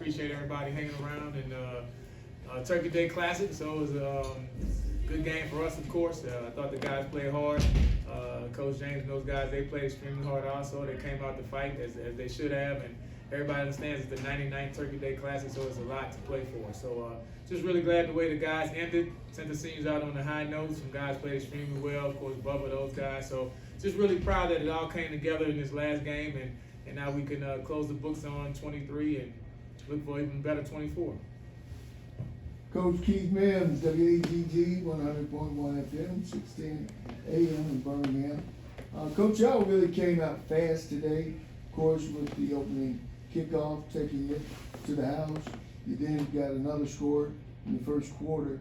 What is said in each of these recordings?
appreciate everybody hanging around and Turkey Day Classic. So it was a good game for us, of course. I thought the guys played hard. Coach James and those guys, they played extremely hard also. They came out to fight as they should have. And everybody understands it's the 99th Turkey Day Classic, so it's a lot to play for. So just really glad the way the guys ended. Sent the seniors out on the high notes. Some guys played extremely well. Of course, Bubba, those guys. So just really proud that it all came together in this last game. And now we can close the books on 23 and look for even better 24. Coach Keith Mims, WAGG 100.1 FM, 610 AM in Birmingham. Coach, y'all really came out fast today, of course, with the opening kickoff, taking it to the house. You then got another score in the first quarter.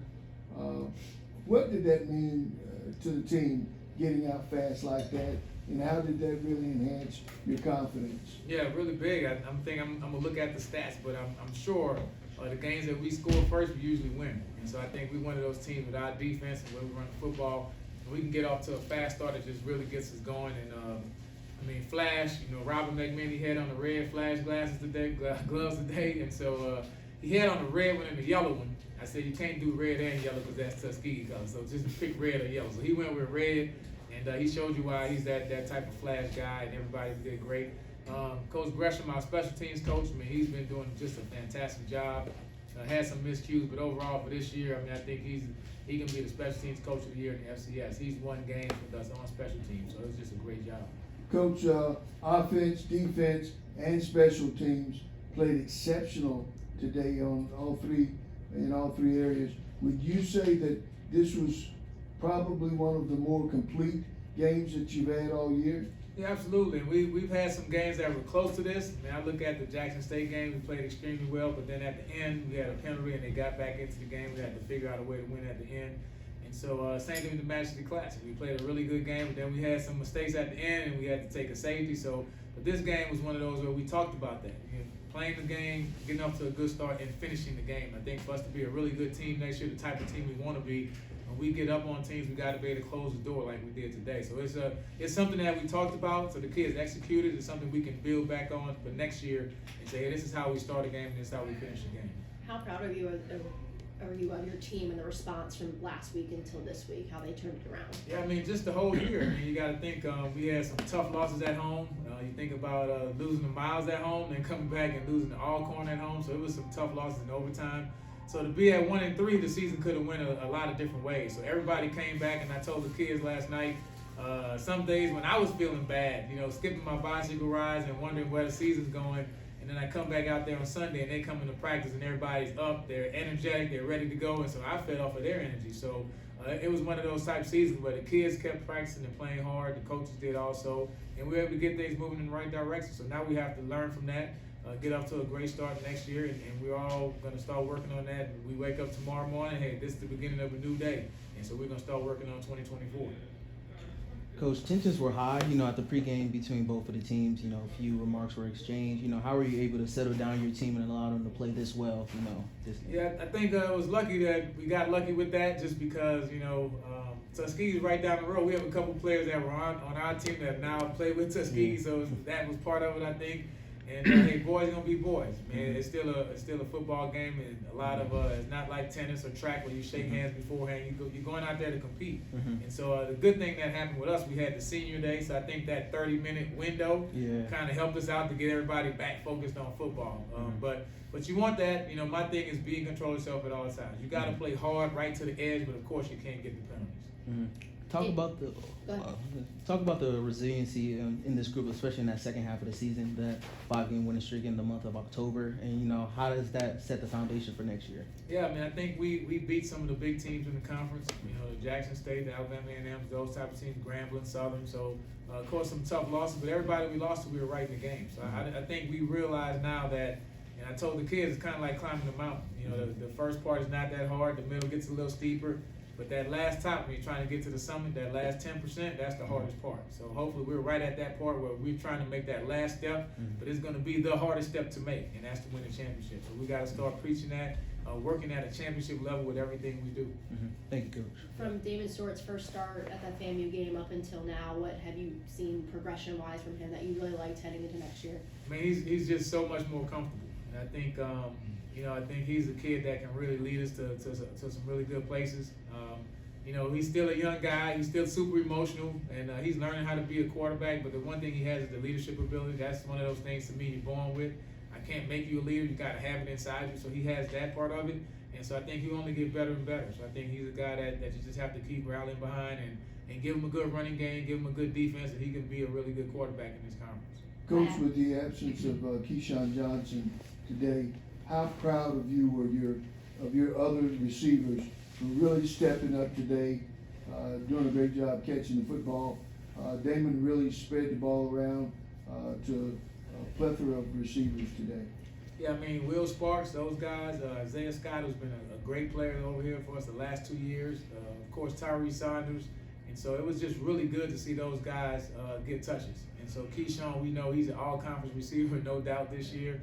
What did that mean to the team, getting out fast like that, and how did that really enhance your confidence? Yeah, really big. I'm gonna look at the stats, but I'm sure the games that we score first, we usually win. And so I think we're one of those teams with our defense and the way we run the football, and we can get off to a fast start that just really gets us going. And Flash, Robert McMahon had on the red Flash glasses today, gloves today, and so he had on the red one and the yellow one. I said you can't do red and yellow because that's Tuskegee color, so just pick red or yellow. So he went with red, and he showed you why he's that type of Flash guy, and everybody did great. Coach Gresham, our special teams coach, he's been doing just a fantastic job. Had some miscues, but overall for this year, I think he can be the special teams coach of the year in the FCS. He's won games with us on special teams, so it's just a great job. Coach, offense, defense, and special teams played exceptional today in all three areas. Would you say that this was probably one of the more complete games that you've had all year? Yeah, absolutely. We've had some games that were close to this. I look at the Jackson State game, we played extremely well, but then at the end, we had a penalty and they got back into the game. We had to figure out a way to win at the end. And so same thing with the Majesty Classic. We played a really good game, but then we had some mistakes at the end and we had to take a safety. But this game was one of those where we talked about that. Playing the game, getting off to a good start, and finishing the game. I think for us to be a really good team next year, the type of team we want to be, when we get up on teams, we got to be able to close the door like we did today. So it's something that we talked about, so the kids executed. It's something we can build back on for next year and say, hey, this is how we start a game and this is how we finish the game. How proud are you of your team and the response from last week until this week, how they turned it around? Yeah, just the whole year. You got to think we had some tough losses at home. You think about losing to Miles at home, then coming back and losing to Alcorn at home. So it was some tough losses in overtime. So to be at 1-3, the season could have went a lot of different ways. So everybody came back, and I told the kids last night, some days when I was feeling bad, skipping my bicycle rides and wondering where the season's going, and then I come back out there on Sunday and they come into practice and everybody's up, they're energetic, they're ready to go, and so I fed off of their energy. So it was one of those type seasons where the kids kept practicing and playing hard, the coaches did also, and we were able to get things moving in the right direction. So now we have to learn from that. Get off to a great start next year, and we're all going to start working on that. We wake up tomorrow morning, hey, this is the beginning of a new day, and so we're going to start working on 2024. Coach, tensions were high, at the pregame between both of the teams. A few remarks were exchanged. How were you able to settle down your team and allow them to play this well, this game? Yeah, I think it was lucky that we got lucky with that just because, Tuskegee's right down the road. We have a couple players that were on our team that now play with Tuskegee, so that was part of it, I think. And hey, boys gonna be boys, man. It's still a football game, and a lot of it's not like tennis or track where you shake hands beforehand. You're going out there to compete. And so the good thing that happened with us, we had the senior day, so I think that 30-minute window kind of helped us out to get everybody back focused on football. But you want that. My thing is be in control of yourself at all times. You got to play hard right to the edge, but of course you can't get the penalties. Talk about the resiliency in this group, especially in that second half of the season, that 5-game winning streak in the month of October, and how does that set the foundation for next year? Yeah, I think we beat some of the big teams in the conference. The Jackson State, the Alabama A&M, those type of teams, Grambling, Southern. So of course some tough losses, but everybody we lost to, we were right in the game. So I think we realize now that, and I told the kids, it's kind of like climbing the mountain. The first part is not that hard. The middle gets a little steeper. But that last top, when you're trying to get to the summit, that last 10%, that's the hardest part. So hopefully we're right at that part where we're trying to make that last step, but it's going to be the hardest step to make, and that's to win a championship. So we got to start preaching that, working at a championship level with everything we do. Thank you, Coach. From Damon Stewart's first start at that FAMU game up until now, what have you seen progression-wise from him that you really liked heading into next year? He's just so much more comfortable. And I think, I think he's a kid that can really lead us to some really good places. He's still a young guy. He's still super emotional, and he's learning how to be a quarterback. But the one thing he has is the leadership ability. That's one of those things to me you're born with. I can't make you a leader. You got to have it inside you. So he has that part of it. And so I think he'll only get better and better. So I think he's a guy that you just have to keep rallying behind and give him a good running game, give him a good defense, and he can be a really good quarterback in this conference. Coach, with the absence of Keyshawn Johnson today, how proud of you were of your other receivers for really stepping up today, doing a great job catching the football. Damon really spread the ball around to a plethora of receivers today. Yeah, I mean, Will Sparks, those guys, Isaiah Scott, who's been a great player over here for us the last 2 years. Of course, Tyree Saunders. And so it was just really good to see those guys get touches. And so Keyshawn, we know he's an all-conference receiver, no doubt this year,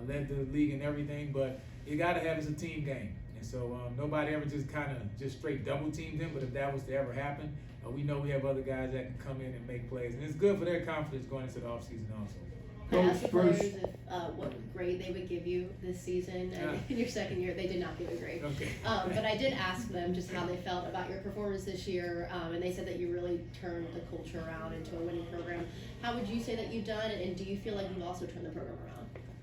led the league and everything, but you got to have it's a team game. And so nobody ever just kind of just straight double-teamed him, but if that was to ever happen, we know we have other guys that can come in and make plays. And it's good for their confidence going into the offseason also. I asked the players if, what grade they would give you this season, and in your second year, they did not give a grade. Okay. But I did ask them just how they felt about your performance this year, and they said that you really turned the culture around into a winning program. How would you say that you've done, and do you feel like you've also turned the program around?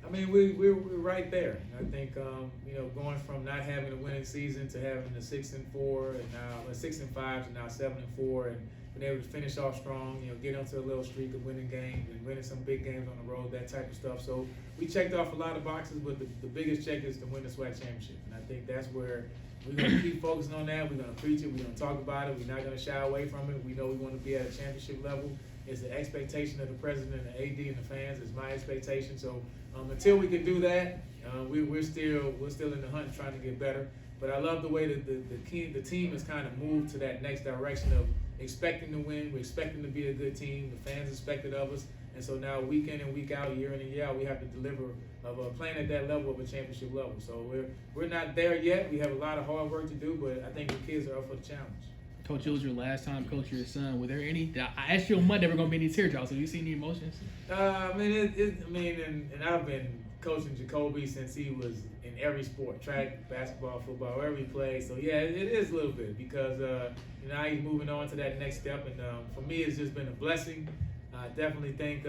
I mean, we're right there. I think going from not having a winning season to having a 6-4 and now a 6-5 to now 7-4 and been able to finish off strong, get onto a little streak of winning games and winning some big games on the road, that type of stuff. So we checked off a lot of boxes, but the biggest check is to win the SWAC championship. And I think that's where we're going to keep focusing on that. We're going to preach it. We're going to talk about it. We're not going to shy away from it. We know we want to be at a championship level. It's the expectation of the president and the AD and the fans. It's my expectation. So until we can do that, we're still in the hunt trying to get better. But I love the way that the team has kind of moved to that next direction of expecting to win. We're expecting to be a good team. The fans expect it of us. And so now week in and week out, year in and year out, we have to deliver of playing at that level of a championship level. So we're not there yet. We have a lot of hard work to do, but I think the kids are up for the challenge. Coach, it was your last time coaching your son. Were there any? I asked you on Monday, we're gonna be any teardrops. Have you seen any emotions? And I've been coaching Jacoby since he was in every sport, track, basketball, football, wherever he plays. So yeah, it is a little bit because now he's moving on to that next step, and for me, it's just been a blessing. I definitely thank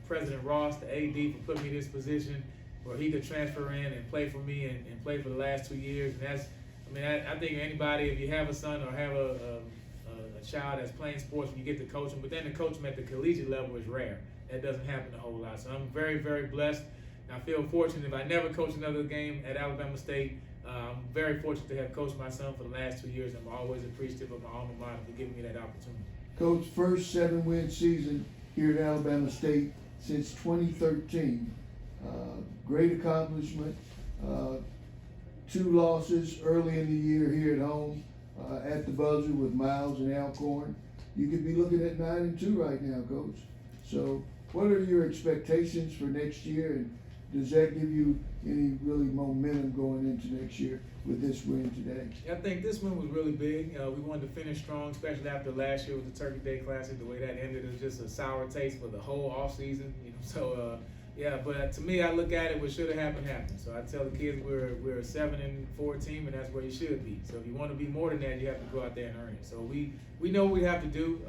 President Ross, the AD, for putting me in this position where he could transfer in and play for me and play for the last 2 years. And that's. I think anybody, if you have a son or have a child that's playing sports, and you get to coach them, but then to coach them at the collegiate level is rare. That doesn't happen a whole lot. So I'm very, very blessed. I feel fortunate. If I never coach another game at Alabama State, I'm very fortunate to have coached my son for the last 2 years. I'm always appreciative of my alma mater for giving me that opportunity. Coach, first 7-win season here at Alabama State since 2013. Great accomplishment. 2 losses early in the year here at home at the buzzer with Miles and Alcorn. You could be looking at 9-2 right now, Coach. So what are your expectations for next year, and does that give you any really momentum going into next year with this win today? I think this win was really big. We wanted to finish strong, especially after last year with the Turkey Day Classic. The way that ended is just a sour taste for the whole offseason. Yeah, but to me, I look at it, what should have happened, happened. So I tell the kids we're a 7-4 team, and that's where you should be. So if you want to be more than that, you have to go out there and earn it. So we know what we have to do.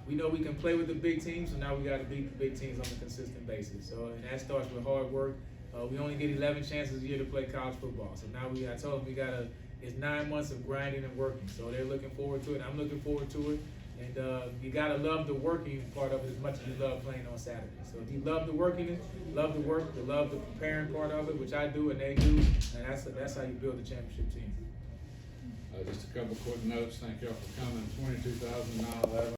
We know we can play with the big teams, so now we got to beat the big teams on a consistent basis. So, and that starts with hard work. We only get 11 chances a year to play college football. So now I told them it's 9 months of grinding and working. So they're looking forward to it. I'm looking forward to it. And you gotta love the working part of it as much as you love playing on Saturday. So if you love the working, love the work, you love the preparing part of it, which I do and they do, and that's how you build a championship team. Just a couple quick notes. Thank y'all for coming. 22,000, 9/11.